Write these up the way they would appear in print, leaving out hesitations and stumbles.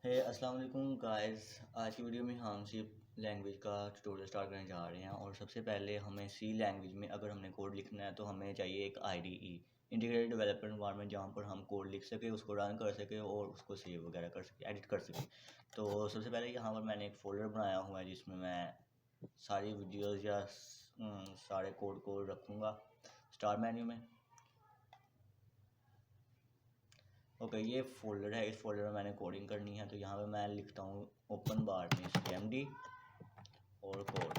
अस्सलाम वालेकुम गाइस। आज की वीडियो में हम सी लैंग्वेज का ट्यूटोरियल स्टार्ट करने जा रहे हैं और सबसे पहले हमें सी लैंग्वेज में अगर हमने कोड लिखना है तो हमें चाहिए एक आईडीई इंटीग्रेटेड डेवलपर एनवायरनमेंट, जहाँ पर हम कोड लिख सके, उसको रन कर सके और उसको सेव वगैरह कर सके, एडिट कर सके। तो सबसे पहले यहाँ पर मैंने एक फ़ोल्डर बनाया हुआ है जिसमें मैं सारी वीडियोज़ या सारे कोड को रखूँगा स्टार मेन्यू में। ओके, ये फोल्डर है, इस फोल्डर में मैंने कोडिंग करनी है। तो यहाँ पे मैं लिखता हूँ ओपन बार में cmd और कोड।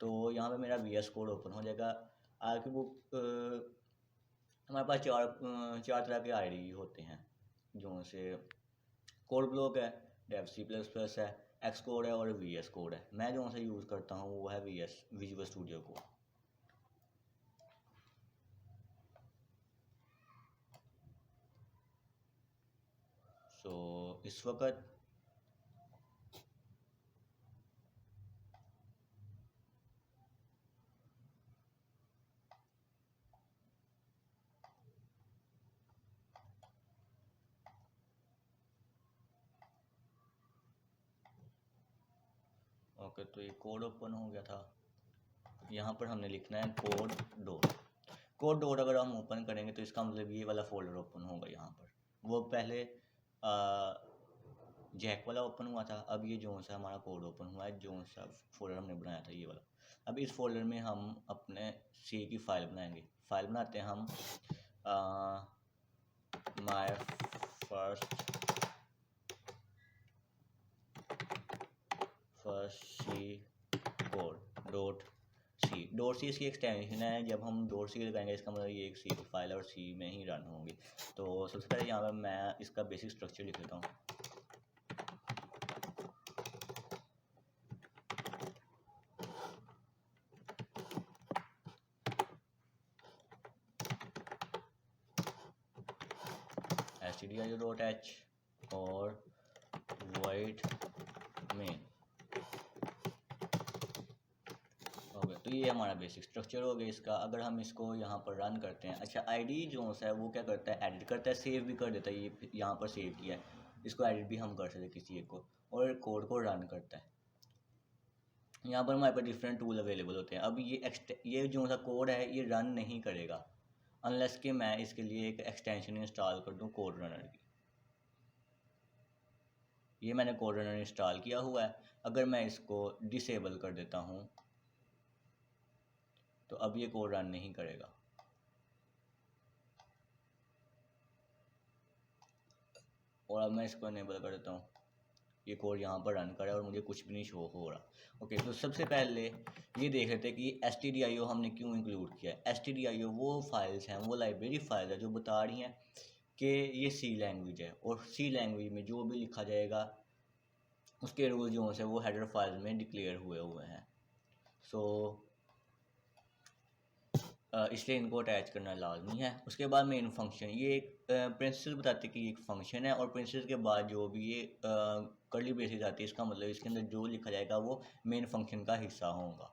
तो यहाँ पे मेरा वी एस कोड ओपन हो जाएगा। आपकी बुक हमारे पास चार तरह के आईडी होते हैं, जो से कोड ब्लॉक है, डेव सी प्लस प्लस है, एक्स कोड है और वी एस कोड है। मैं जो से यूज़ करता हूँ वो है V S, visual studio code. इस वक्त ओके, तो ये कोड ओपन हो गया था। यहाँ पर हमने लिखना है कोड डॉट। अगर हम ओपन करेंगे तो इसका मतलब ये वाला फोल्डर ओपन होगा। यहाँ पर वो पहले जैक वाला ओपन हुआ था, अब ये जो सा हमारा कोड ओपन हुआ है, जो सा फोल्डर हमने बनाया था ये वाला। अब इस फोल्डर में हम अपने सी की फाइल बनाएंगे। फाइल बनाते हैं हम my first C code dot C इसकी एक्सटेंशन है। जब हम डॉट सी लगाएंगे इसका मतलब ये एक सी की फाइल और सी में ही रन होंगी। तो सबसे पहले यहाँ पर मैं इसका बेसिक स्ट्रक्चर लिख लेता हूँ। stdio.h और void main। ओके, तो ये हमारा बेसिक स्ट्रक्चर हो गया इसका। अगर हम इसको यहाँ पर रन करते हैं, अच्छा आईडी जो है वो क्या करता है, एडिट करता है, सेव भी कर देता है। ये यहाँ पर सेव किया है, इसको एडिट भी हम कर सकते हैं किसी एक को, और कोड को रन करता है। यहाँ पर हमारे पास डिफरेंट टूल अवेलेबल होते हैं। अब ये जो सा कोड है ये रन नहीं करेगा अनलेस कि मैं इसके लिए एक एक्सटेंशन इंस्टॉल कर दूँ कोड रनर की। ये मैंने कोड रनर इंस्टॉल किया हुआ है। अगर मैं इसको डिसेबल कर देता हूँ तो अब ये कोड रन नहीं करेगा। और अब मैं इसको इनेबल कर देता हूँ, ये कोड यहाँ पर रन करे और मुझे कुछ भी नहीं शो हो रहा। ओके, तो सबसे पहले ये देख लेते हैं कि stdio हमने क्यों इंक्लूड किया है। stdio वो फाइल्स हैं, वो लाइब्रेरी फाइल्स है जो बता रही हैं कि ये सी लैंग्वेज है, और सी लैंग्वेज में जो भी लिखा जाएगा उसके रूल जो है वो हेडर फाइल में डिक्लेयर हुए हैं। इसलिए इनको अटैच करना लाजमी है। उसके बाद मेन फंक्शन, ये एक प्रिंसिपल बताते हैं कि एक फंक्शन है, और प्रिंसिपल के बाद जो भी ये कर्ली ब्रेसेस आती है, इसका मतलब इसके अंदर जो लिखा जाएगा वो मेन फंक्शन का हिस्सा होगा,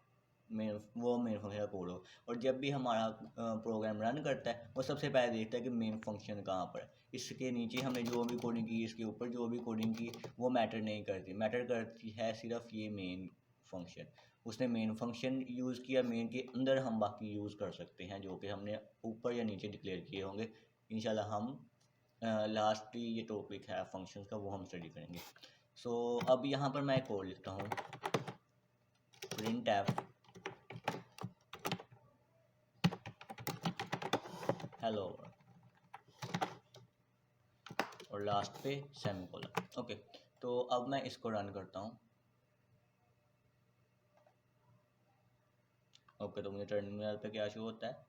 मेन फंक्शन का कोड हो। और जब भी हमारा प्रोग्राम रन करता है वो सबसे पहले देखता है कि मेन फंक्शन कहाँ पर है। इसके नीचे हमने जो भी कोडिंग की, इसके ऊपर जो भी कोडिंग की, वो मैटर नहीं करती। मैटर करती है सिर्फ ये मेन फंक्शन। उसने मेन फंक्शन यूज़ किया, मेन के अंदर हम बाकी यूज़ कर सकते हैं जो कि हमने ऊपर या नीचे डिक्लेयर किए होंगे। इंशाल्लाह हम लास्ट ये टॉपिक है फंक्शंस का, वो हम स्टडी करेंगे। अब यहाँ पर मैं कोड लिखता हूँ printf हेलो और लास्ट पे सेमीकोलन। ओके, तो अब मैं इसको रन करता हूँ। ओके, तो मुझे टर्मिनल पे क्या शो होता है,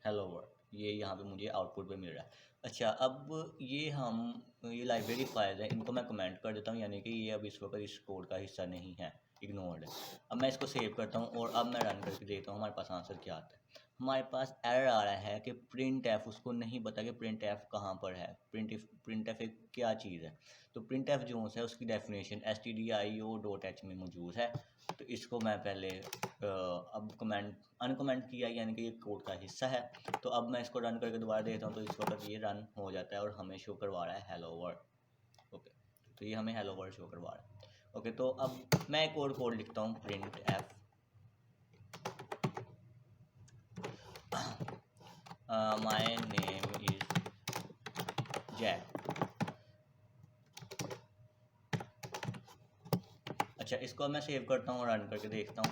हेलो वर्ल्ड, ये यहाँ पे मुझे आउटपुट पे मिल रहा है। अच्छा, अब ये लाइब्रेरी फाइल है, इनको मैं कमेंट कर देता हूँ, यानी कि ये अब इस वक्त इस कोड का हिस्सा नहीं है, इग्नोर्ड है। अब मैं इसको सेव करता हूँ और अब मैं रन करके देखता हूँ हमारे पास आंसर क्या आता है। हमारे पास एरर आ रहा है कि प्रिंट एफ, उसको नहीं पता कि प्रिंट एफ कहाँ पर है, प्रिंट एफ एक क्या चीज़ है। तो प्रिंट एफ जो है उसकी डेफिनेशन stdio.h में मौजूद है। तो इसको मैं पहले अब अनकमेंट किया, यानी कि ये कोड का हिस्सा है। तो अब मैं इसको रन करके दोबारा देखता हूँ, तो इस वक्त ये रन हो जाता है और हमें शो करवा रहा है हेलो वर्ल्ड। ओके, तो ये हमें हेलो वर्ल्ड शो करवा रहा है। ओके, तो अब मैं एक और कोड लिखता हूँ, print F my name is Jack। अच्छा, इसको मैं सेव करता हूँ, रन करके देखता हूँ।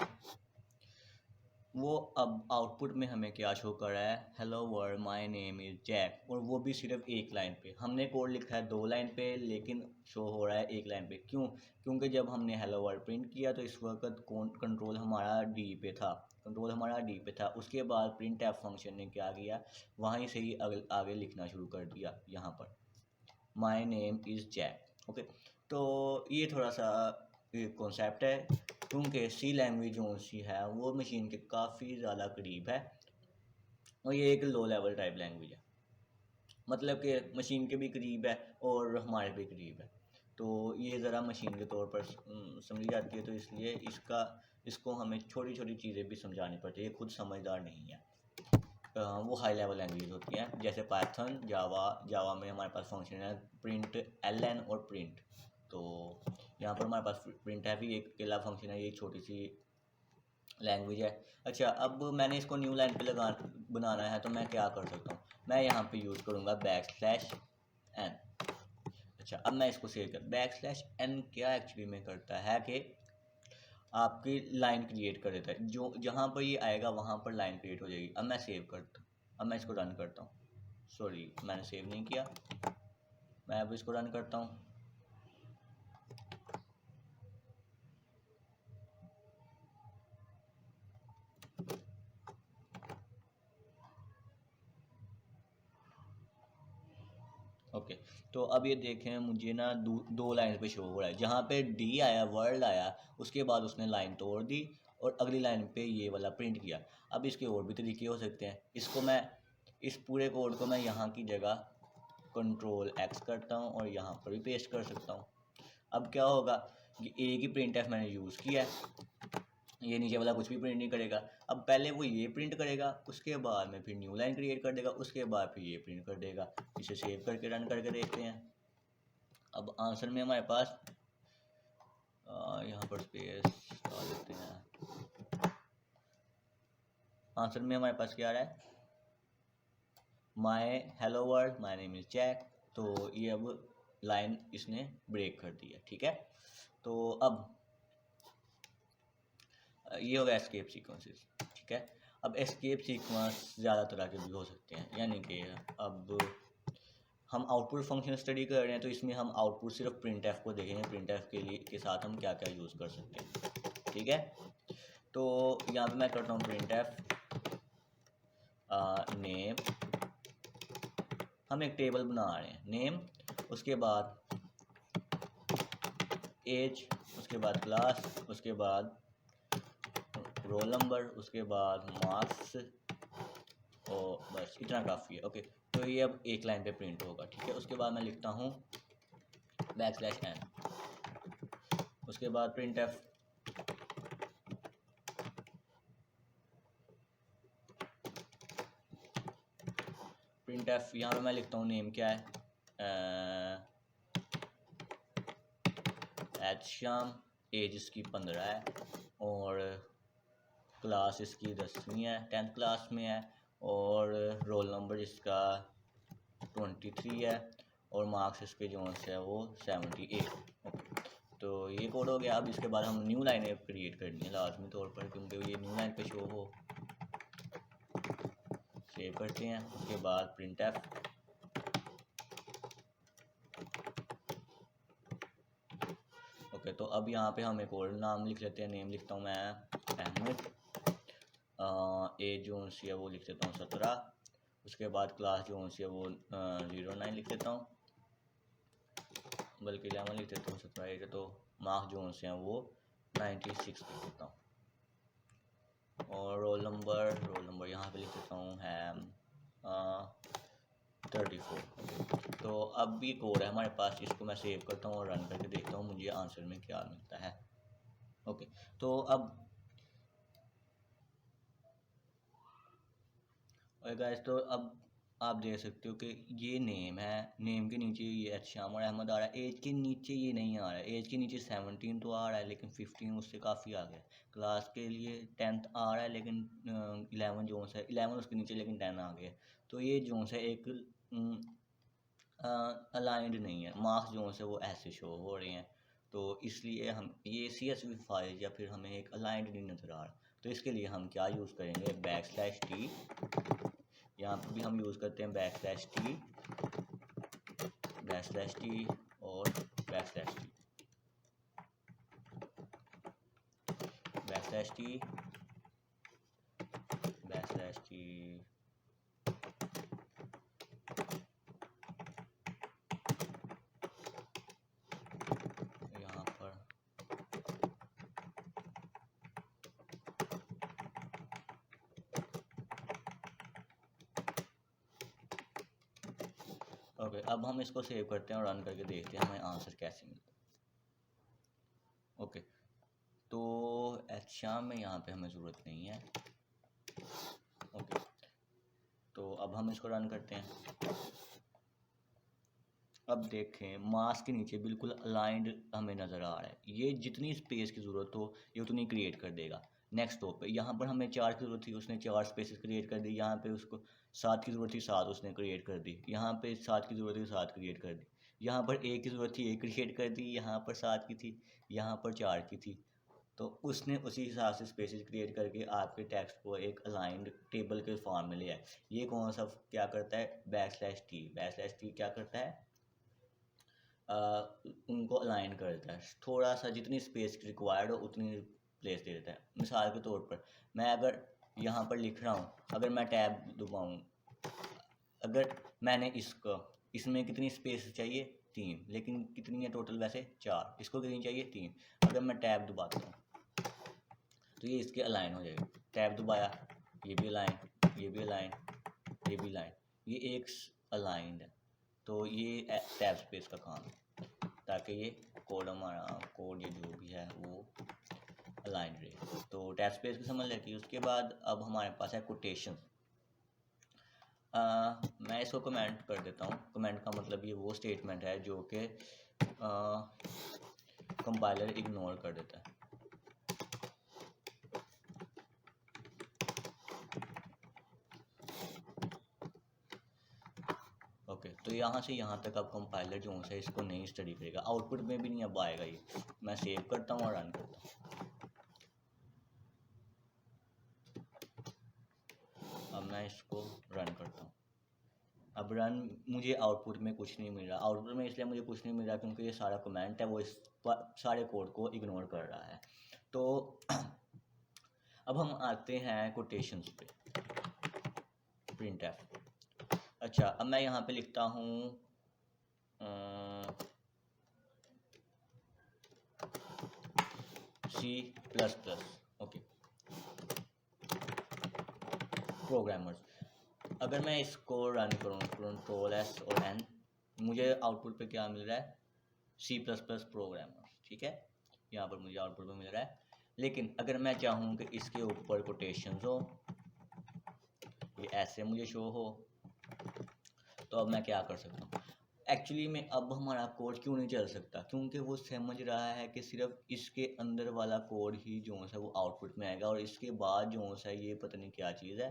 वो अब आउटपुट में हमें क्या शो कर रहा है, hello world my name is Jack, और वो भी सिर्फ एक लाइन पे। हमने कोड लिखा है 2 लाइन पे, लेकिन शो हो रहा है 1 लाइन पे। क्यों? क्योंकि जब हमने हेलो वर्ल्ड प्रिंट किया तो इस वक्त कंट्रोल हमारा डी पे था। उसके बाद प्रिंट एफ फंक्शन ने क्या किया, वहीं से ही आगे लिखना शुरू कर दिया, यहाँ पर my name is Jack. Okay, तो ये थोड़ा सा कॉन्सेप्ट है, क्योंकि सी लैंग्वेज जो सी है वो मशीन के काफ़ी ज़्यादा करीब है, और ये एक लो लेवल टाइप लैंग्वेज है, मतलब कि मशीन के भी करीब है और हमारे भी करीब है। तो ये ज़रा मशीन के तौर पर समझी जाती है, तो इसलिए इसको हमें छोटी छोटी चीज़ें भी समझानी पड़ती है, ये खुद समझदार नहीं है। वो हाई लेवल लैंग्वेज होती हैं, जैसे पाइथन, जावा में हमारे पास फंक्शन है प्रिंट एल और प्रिंट। तो यहाँ पर हमारे पास प्रिंट है भी एक अकेला फंक्शन है, ये छोटी सी लैंग्वेज है। अच्छा, अब मैंने इसको न्यू लाइन पे बनाना है, तो मैं क्या कर सकता हूँ, मैं यहाँ पे यूज़ करूँगा \n। अच्छा, अब मैं इसको सेव कर, \n क्या एक्चुअली में करता है कि आपकी लाइन क्रिएट कर देता है, जो जहाँ पर ये आएगा वहाँ पर लाइन क्रिएट हो जाएगी। अब मैं सेव करता हूँ, अब मैं इसको रन करता हूँ। सॉरी, मैंने सेव नहीं किया, मैं अब इसको रन करता हूँ। ओके, तो अब ये देखें, मुझे ना दो लाइन पे शो हो रहा है, जहाँ पे डी आया, वर्ल्ड आया, उसके बाद उसने लाइन तोड़ दी और अगली लाइन पे ये वाला प्रिंट किया। अब इसके और भी तरीके हो सकते हैं, इसको मैं इस पूरे कोड को मैं यहाँ की जगह कंट्रोल एक्स करता हूँ और यहाँ पर भी पेस्ट कर सकता हूँ। अब क्या होगा कि एक ही प्रिंट एफ मैंने यूज़ किया है, ये नीचे वाला कुछ भी प्रिंट नहीं करेगा। अब पहले वो ये प्रिंट करेगा, उसके बाद में फिर न्यू लाइन क्रिएट कर देगा, उसके बाद फिर ये प्रिंट कर देगा। इसे सेव करके रन करके देखते हैं। अब आंसर में हमारे पास यहाँ पर स्पेस डाल देते हैं। आंसर में हमारे पास क्या आ रहा है, my hello world my name is Jack. तो ये अब लाइन इसने ब्रेक कर दी है, ठीक है। तो अब ये होगा एस्केप सीक्वेंसेस, ठीक है। अब एस्केप सीक्वेंस ज़्यादा तरह के भी हो सकते हैं, यानी कि अब हम आउटपुट फंक्शन स्टडी कर रहे हैं, तो इसमें हम आउटपुट सिर्फ प्रिंट एफ को देखेंगे, प्रिंट एफ के साथ हम क्या क्या यूज़ कर सकते हैं, ठीक है। तो यहाँ पे मैं करता हूँ प्रिंट एफ नेम, हम एक टेबल बना रहे हैं, नेम, उसके बाद एज, उसके बाद क्लास, उसके बाद रोल नंबर, उसके बाद मार्क्स, और बस इतना काफ़ी है। ओके, तो ये अब एक लाइन पे प्रिंट होगा, ठीक है। उसके बाद मैं लिखता हूँ \n, उसके बाद प्रिंट एफ यहाँ पे मैं लिखता हूँ नेम क्या है, एच श्याम, एज इसकी 15 है, और क्लास इसकी 10वीं है, 10th क्लास में है, और रोल नंबर इसका 23 है, और मार्क्स इसके जो है वो 78। ओके, तो ये कोड हो गया। अब इसके बाद हम न्यू लाइनें क्रिएट करनी है लाजमी तौर पर, क्योंकि ये न्यू लाइन पे शो हो। सेव करते हैं, उसके बाद प्रिंट एफ, ओके। तो अब यहाँ पे हम एक और नाम लिख लेते हैं, नेम लिखता हूँ मैं अहमद, एज जो है वो लिख देता हूँ 17, उसके बाद क्लास जो है वो 09 लिख देता हूँ, बल्कि 11 लिख देता हूँ, 17 एज, तो मार्क्स जो हैं वो 96 लिख देता हूँ। और रोल नंबर यहाँ पे लिख देता हूँ है 34। तो अब भी कोड है हमारे पास, इसको मैं सेव करता हूँ और रन करके देखता हूँ मुझे आंसर में क्या मिलता है। ओके, तो अब और गाइस, तो अब आप देख सकते हो कि ये नेम है, नेम के नीचे ये एहतशाम और अहमद आ रहा है, एज के नीचे ये नहीं आ रहा है, एज के नीचे 17 तो आ रहा है लेकिन 15 उससे काफ़ी आ गया। क्लास के लिए 10th आ रहा है लेकिन 11 जोन्स है, 11 उसके नीचे लेकिन 10 आ गया। तो ये जोन्स है एक अलाइंड नहीं है, मार्क्स जोन्स है वो ऐसे शो हो रहे हैं। तो इसलिए हम ये CSV फाइल या फिर हमें एक अलाइंड नहीं नज़र आ रहा। तो इसके लिए हम क्या यूज़ करेंगे, \t, यहाँ पर भी हम यूज़ करते हैं \t और \t यहाँ पर ओके। अब हम इसको सेव करते हैं और रन करके देखते हैं हमें आंसर कैसे मिलता है। ओके, तो एहतशाम में यहाँ पे हमें ज़रूरत नहीं है। ओके, तो अब हम इसको रन करते हैं। अब देखें मास के नीचे बिल्कुल अलाइंड हमें नज़र आ रहा है, ये जितनी स्पेस की ज़रूरत हो ये उतनी क्रिएट कर देगा। नेक्स्ट टॉप पे यहाँ पर हमें 4 की ज़रूरत थी, उसने 4 स्पेसेस क्रिएट कर दी। यहाँ पे उसको 7 की ज़रूरत थी, 7 उसने क्रिएट कर दी। यहाँ पे 7 की ज़रूरत थी, 7 क्रिएट कर दी। यहाँ पर 1 की ज़रूरत थी, 1 क्रिएट कर दी। यहाँ पर 7 की थी, यहाँ पर 4 की थी। तो उसने उसी हिसाब से स्पेसेस क्रिएट करके आपके टेक्स्ट को एक अलाइंड टेबल के फॉर्म में लिया है। ये कौन सा क्या करता है, \t क्या करता है, उनको अलाइन कर देता है। थोड़ा सा जितनी स्पेस रिक्वायर्ड हो उतनी प्लेस दे देता है। मिसाल के तौर पर मैं अगर यहाँ पर लिख रहा हूँ, अगर मैं टैब दबाऊँ, अगर मैंने इसमें कितनी स्पेस चाहिए, 3, लेकिन कितनी है टोटल वैसे 4, इसको कितनी चाहिए 3। अगर मैं टैब दबाता हूँ तो ये इसके अलाइन हो जाएगा। टैब दबाया, ये भी अलाइन, ये भी अलाइन, ये भी अलाइन, ये एक अलाइंड है। तो ये टैब स्पेस का काम है ताकि ये कोड हमारा कोड ये जो भी है वो अलाइन रहे। तो टैब स्पेस की समझ लेती है। उसके बाद अब हमारे पास है कोटेशन। मैं इसको कमेंट कर देता हूँ। कमेंट का मतलब ये वो स्टेटमेंट है जो कि कंपाइलर इग्नोर कर देता है। ओके, तो यहाँ से यहाँ तक अब कंपाइलर जो है इसको नहीं स्टडी करेगा, आउटपुट में भी नहीं अब आएगा ये। मैं सेव करता हूँ और रन करता हूँ। अब मैं इसको रन करता हूँ। अब रन, मुझे आउटपुट में कुछ नहीं मिल रहा। आउटपुट में इसलिए मुझे कुछ नहीं मिल रहा क्योंकि ये सारा कमेंट है वो इस सारे कोड को इग्नोर कर रहा है। तो अब हम आते हैं कोटेशंस पे, printf। अच्छा, अब मैं यहाँ पे लिखता हूँ C++। Okay, programmers. अगर मैं इसको रन करूँ Ctrl+S और N, मुझे आउटपुट पे क्या मिल रहा है, C++ प्रोग्रामर्स। ठीक है, यहाँ पर मुझे आउटपुट में मिल रहा है। लेकिन अगर मैं चाहूँ कि इसके ऊपर कोटेशंस हो, ये ऐसे मुझे शो हो, तो अब मैं क्या कर सकता हूँ। एक्चुअली में अब हमारा कोड क्यों नहीं चल सकता, क्योंकि वो समझ रहा है कि सिर्फ इसके अंदर वाला कोड ही जो है वो आउटपुट में आएगा, और इसके बाद जो है ये पता नहीं क्या चीज़ है,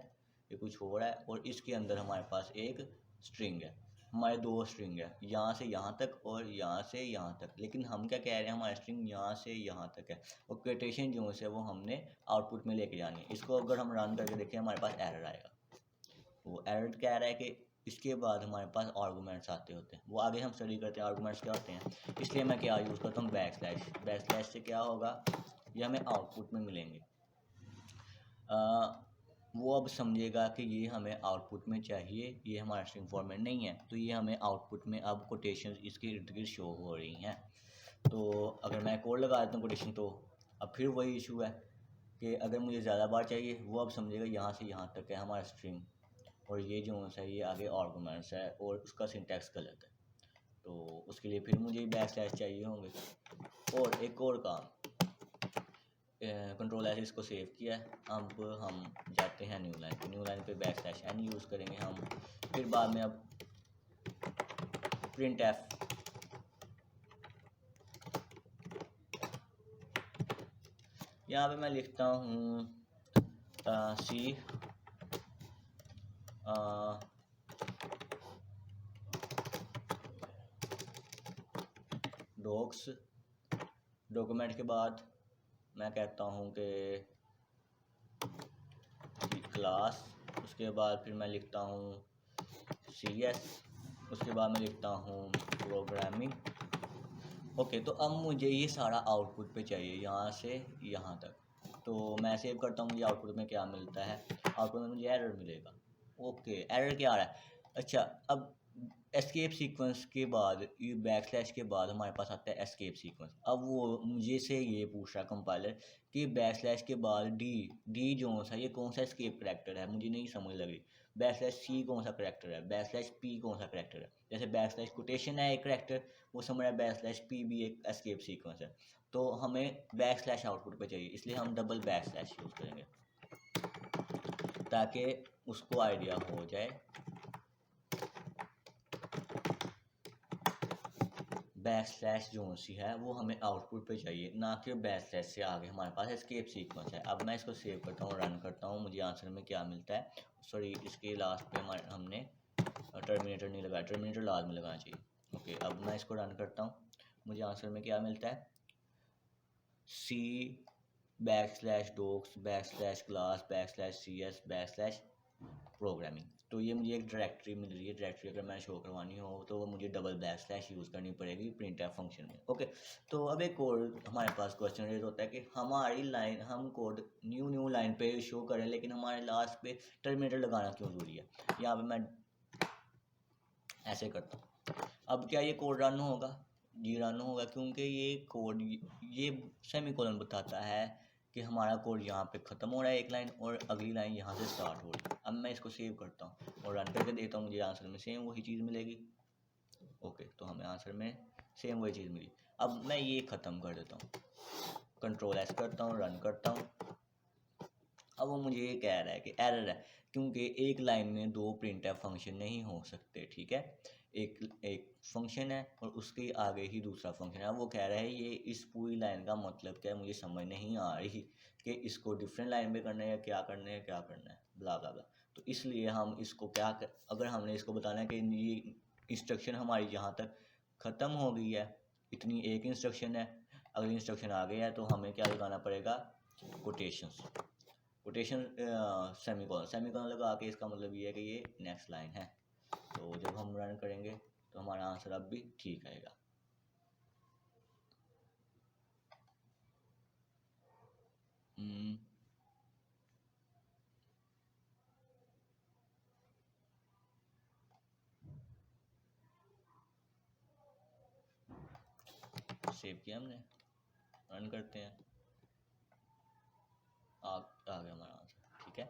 ये कुछ हो रहा है। और इसके अंदर हमारे पास एक स्ट्रिंग है, हमारे 2 स्ट्रिंग है, यहाँ से यहाँ तक और यहाँ से यहाँ तक। लेकिन हम क्या कह रहे हैं, हमारा स्ट्रिंग यहाँ से यहाँ तक है, और कोटेशन जो है वो हमने आउटपुट में लेके जानी है। इसको अगर हम रन करके देखें हमारे पास एरर आएगा। वो एरर कह रहा है कि इसके बाद हमारे पास आर्गूमेंट्स आते होते हैं, वो आगे हम स्टडी करते हैं आर्गूमेंट्स क्या होते हैं। इसलिए मैं क्या यूज़ करता हूँ, बैकस्लैश से क्या होगा, ये हमें आउटपुट में मिलेंगे। वो अब समझेगा कि ये हमें आउटपुट में चाहिए, ये हमारा स्ट्रिंग फॉर्मेट नहीं है, तो ये हमें आउटपुट में अब कोटेशन इसके इर्द गिर्द शो हो रही हैं। तो अगर मैं कोड लगा देता हूँ कोटेशन, तो अब फिर वही इशू है, कि अगर मुझे ज़्यादा बार चाहिए वो अब समझेगा यहाँ से यहाँ तक है हमारा स्ट्रिंग, और ये जो है ये आगे आर्गुमेंट्स है और उसका सिंटैक्स गलत है, तो उसके लिए फिर मुझे बैक स्लैश चाहिए होंगे। और एक और काम, कंट्रोल एस इसको सेव किया है। अब हम जाते हैं न्यू लाइन पे बैक स्लैश एन यूज़ करेंगे हम। फिर बाद में अब प्रिंट एफ, यहाँ पे मैं लिखता हूँ सी डॉक्स डॉक्यूमेंट के बाद मैं कहता हूँ कि क्लास, उसके बाद फिर मैं लिखता हूँ CS, उसके बाद मैं लिखता हूँ प्रोग्रामिंग। ओके, तो अब मुझे ये सारा आउटपुट पे चाहिए यहाँ से यहाँ तक, तो मैं सेव करता हूँ। मुझे आउटपुट में क्या मिलता है, आउटपुट में मुझे एरर मिलेगा। ओके, एरर क्या आ रहा है? अच्छा, अब एस्केप सीक्वेंस के बाद, ये बैक स्लैश के बाद हमारे पास आता है एस्केप सीक्वेंस। अब वो मुझे से ये पूछ रहा है कंपाइलर कि बैक स्लैश के बाद डी जो सा ये कौन सा एस्केप करैक्टर है, मुझे नहीं समझ लग रही। बैक स्लैश सी कौन सा करैक्टर है, बैक स्लैश पी कौन सा करैक्टर है। जैसे बैक स्लैश कोटेशन है एक करैक्टर, वो समझ रहा है बैक स्लैश पी भी एक एस्केप सीक्वेंस है। तो हमें बैक स्लैश आउटपुट पे चाहिए, इसलिए हम डबल बैक स्लैश यूज़ करेंगे ताकि उसको आइडिया हो जाए। बैक स्लैश जो सी है वो हमें आउटपुट पे चाहिए, ना कि बैक स्लैश से आगे हमारे पास एस्केप सीक्वेंस है। अब मैं इसको सेव करता हूँ, रन करता हूँ, मुझे आंसर में क्या मिलता है। सॉरी, इसके लास्ट पे हमने टर्मिनेटर नहीं लगाया, टर्मिनेटर लास्ट में लगाना चाहिए। ओके, अब मैं इसको रन करता हूँ, मुझे आंसर में क्या मिलता है, C back slash docs back slash class back slash CS back slash programming. तो ये मुझे एक डायरेक्टरी मिल रही है। डायरेक्टरी अगर मैं शो करवानी हो तो वो मुझे डबल बैक स्लैश यूज़ करनी पड़ेगी प्रिंट एफ फंक्शन में। ओके, तो अब एक और हमारे पास क्वेश्चन रेज होता है कि हमारी लाइन, हम कोड न्यू लाइन पे शो करें लेकिन हमारे लास्ट पे टर्मिनेटर लगाना क्यों ज़रूरी है। यहाँ पे मैं ऐसे करता हूँ, अब क्या ये कोड रन होगा? जी रन होगा, क्योंकि ये कोड, ये सेमीकोलन बताता है कि हमारा कोड यहाँ पे ख़त्म हो रहा है एक लाइन और अगली लाइन यहाँ से स्टार्ट हो रही है। अब मैं इसको सेव करता हूँ और रन करके देता हूँ, मुझे आंसर में सेम वही चीज़ मिलेगी। ओके, तो हमें आंसर में सेम वही चीज़ मिली। अब मैं ये ख़त्म कर देता हूँ, कंट्रोल एस करता हूँ, रन करता हूँ। अब वो मुझे ये कह रहा है कि एरर है, क्योंकि एक लाइन में दो प्रिंट एफ फंक्शन नहीं हो सकते। ठीक है, एक फंक्शन है और उसके आगे ही दूसरा फंक्शन है। अब वो कह रहा है ये इस पूरी लाइन का मतलब क्या है, मुझे समझ नहीं आ रही कि इसको डिफरेंट लाइन में करना है या क्या करना है, क्या करना है, ब्ला ब्ला ब्ला। तो इसलिए हम इसको अगर हमने इसको बताना है कि ये इंस्ट्रक्शन हमारी यहाँ तक ख़त्म हो गई है, इतनी एक इंस्ट्रक्शन है, अगली इंस्ट्रक्शन आ गई है, तो हमें क्या लगाना पड़ेगा, कोटेशंस। कोटेशन सेमीकोलन लगा के इसका मतलब ये है कि ये नेक्स्ट लाइन है। तो जब हम रन करेंगे तो हमारा आंसर अब भी ठीक आएगा। सेव किया हमने, रन करते हैं, आ गया हमारा आंसर। ठीक है,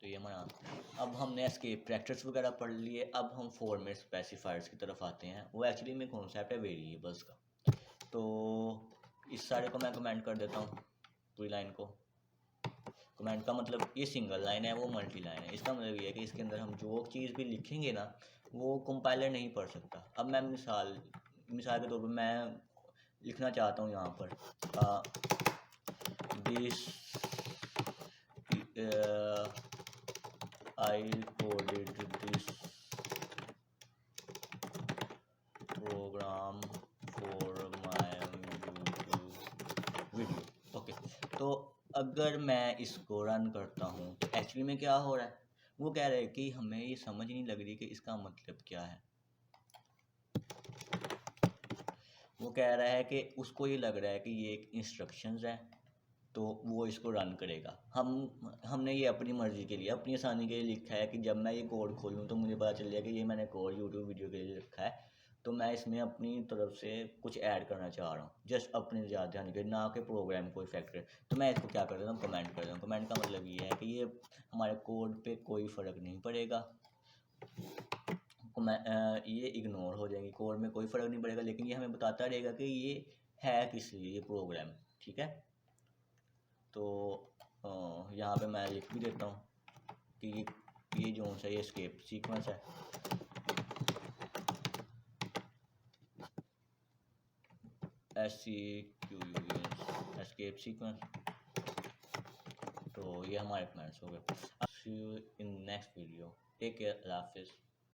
तो ये हमारा आंसर। अब हमने एस्केप करैक्टर्स वगैरह पढ़ लिए, अब हम फॉर्मेट स्पेसिफायर्स की तरफ आते हैं। वो एक्चुअली में कॉन्सेप्ट है वेरिएबल्स का। तो इस सारे को मैं कमेंट कर देता हूँ, पूरी लाइन को। कमेंट का मतलब ये सिंगल लाइन है, वो मल्टी लाइन है। इसका मतलब ये है कि इसके अंदर हम जो चीज़ भी लिखेंगे ना, वो कंपाइलर नहीं पढ़ सकता। अब मैं मिसाल के तौर पर मैं लिखना चाहता हूँ यहाँ पर this I coded this program for my YouTube video। Okay, तो अगर मैं इसको रन करता हूँ तो एक्चुअली में क्या हो रहा है, वो कह रहे हैं कि हमें ये समझ नहीं लग रही कि इसका मतलब क्या है। वो कह रहा है कि उसको ये लग रहा है कि ये एक इंस्ट्रक्शंस है, तो वो इसको रन करेगा। हमने ये अपनी मर्ज़ी के लिए, अपनी आसानी के लिए लिखा है कि जब मैं ये कोड खोलूँ तो मुझे पता चल जाए कि ये मैंने कोड यूट्यूब वीडियो के लिए लिखा है, तो मैं इसमें अपनी तरफ से कुछ ऐड करना चाह रहा हूँ, जस्ट अपने ज़्यादा ध्यान के, ना कि प्रोग्राम को इफेक्ट करे। तो मैं इसको क्या कर देता हूँ, कमेंट कर देता हूँ। कमेंट का मतलब ये है कि ये हमारे कोड पे कोई फ़र्क नहीं पड़ेगा, ये इग्नोर हो जाएंगी, कोड में कोई फ़र्क नहीं पड़ेगा, लेकिन ये हमें बताता रहेगा कि ये है किस लिए ये प्रोग्राम, ठीक है। तो यहाँ पे मैं लिख भी देता हूँ कि ये जो सा ये एस्केप सीक्वेंस है, एस्केप सीक्वेंस। तो ये हमारे कमेंट्स हो गए। See you in next video, take care, अल्लाह हाफिज़।